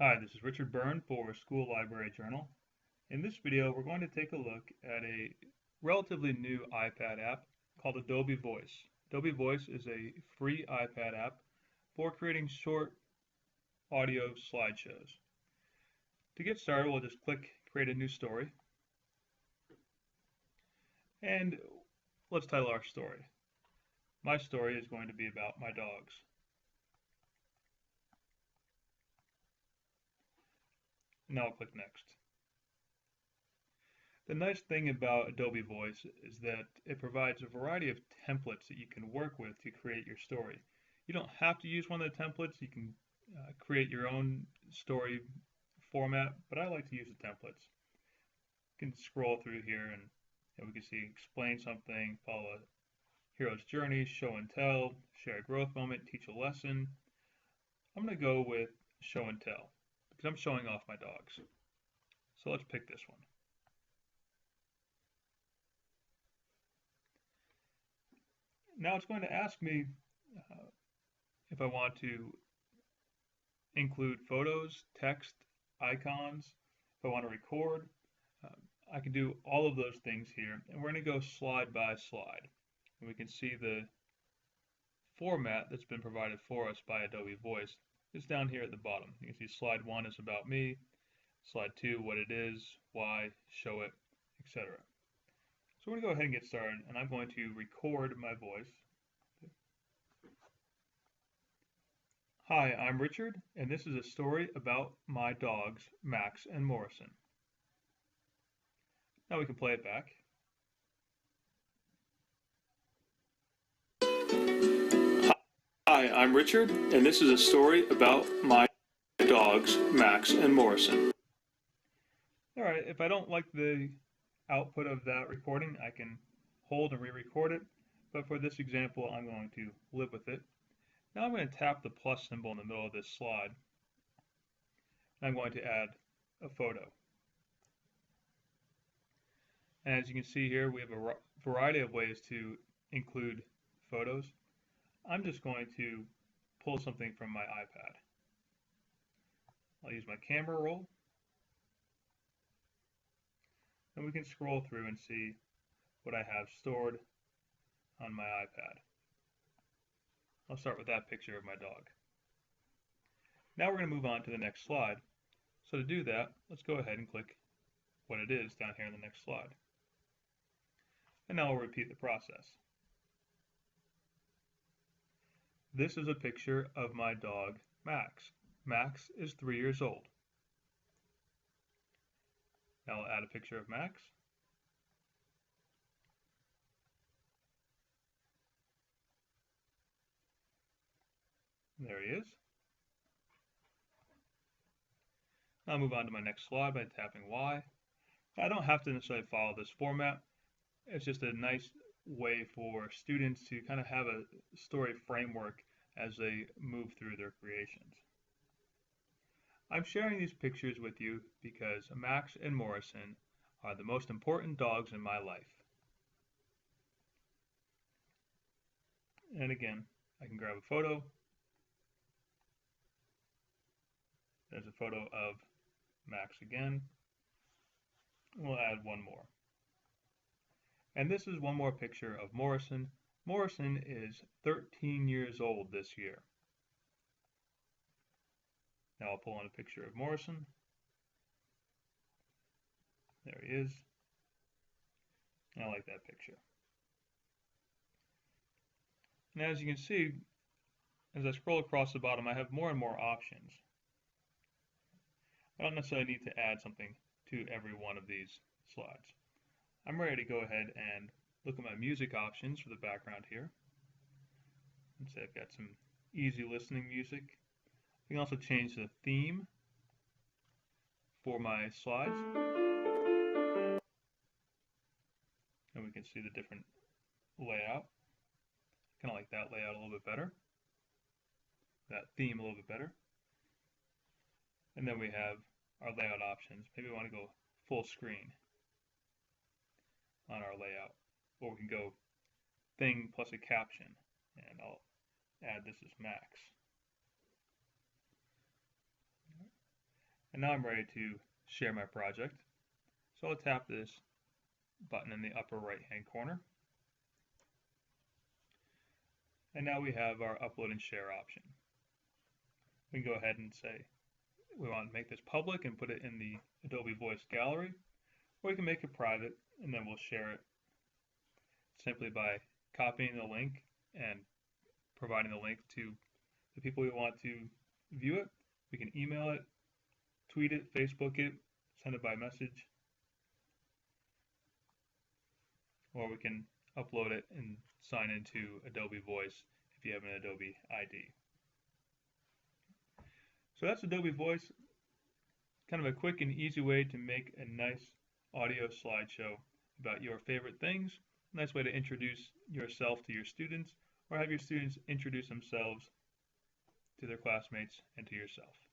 Hi, this is Richard Byrne for School Library Journal. In this video, we're going to take a look at a relatively new iPad app called Adobe Voice. Adobe Voice is a free iPad app for creating short audio slideshows. To get started, we'll just click Create a New Story, and let's title our story. My story is going to be about my dogs. Now I'll click Next. The nice thing about Adobe Voice is that it provides a variety of templates that you can work with to create your story. You don't have to use one of the templates. You can create your own story format, but I like to use the templates. You can scroll through here and we can see explain something, follow a hero's journey, show and tell, share a growth moment, teach a lesson. I'm going to go with show and tell because I'm showing off my dogs. So let's pick this one. Now it's going to ask me if I want to include photos, text, icons, if I want to record. I can do all of those things here, and we're going to go slide by slide. And we can see the format that's been provided for us by Adobe Voice is down here at the bottom. You can see slide 1 is about me, slide 2 what it is, why, show it, etc. So we're going to go ahead and get started, and I'm going to record my voice. Hi, I'm Richard, and this is a story about my dogs, Max and Morrison. Now we can play it back. Hi, I'm Richard, and this is a story about my dogs, Max and Morrison. All right, if I don't like the output of that recording, I can hold and re-record it, but for this example, I'm going to live with it. Now I'm going to tap the plus symbol in the middle of this slide. I'm going to add a photo. And as you can see here, we have a variety of ways to include photos. I'm just going to pull something from my iPad. I'll use my camera roll. And we can scroll through and see what I have stored on my iPad. I'll start with that picture of my dog. Now we're going to move on to the next slide. So to do that, let's go ahead and click what it is down here in the next slide. And now we'll repeat the process. This is a picture of my dog, Max. Max is 3 years old. Now I'll add a picture of Max. There he is. Now I'll move on to my next slide by tapping Y. I don't have to necessarily follow this format. It's just a nice way for students to kind of have a story framework as they move through their creations. I'm sharing these pictures with you because Max and Morrison are the most important dogs in my life. And again, I can grab a photo. There's a photo of Max again. We'll add one more. And this is one more picture of Morrison. Morrison is 13 years old this year. Now I'll pull on a picture of Morrison. There he is. And I like that picture. And as you can see, as I scroll across the bottom, I have more and more options. I don't necessarily need to add something to every one of these slides. I'm ready to go ahead and look at my music options for the background here. Let's say I've got some easy listening music. We can also change the theme for my slides. And we can see the different layout. Kind of like that layout a little bit better. That theme a little bit better. And then we have our layout options. Maybe we want to go full screen on our layout. Or we can go thing plus a caption. And I'll add this as Max. And now I'm ready to share my project. So I'll tap this button in the upper right hand corner. And now we have our upload and share option. We can go ahead and say we want to make this public and put it in the Adobe Voice gallery, or we can make it private and then we'll share it simply by copying the link and providing the link to the people we want to view it. We can email it, tweet it, Facebook it, send it by message, or we can upload it and sign into Adobe Voice if you have an Adobe ID. So that's Adobe Voice, kind of a quick and easy way to make a nice audio slideshow about your favorite things. Nice way to introduce yourself to your students, or have your students introduce themselves to their classmates and to yourself.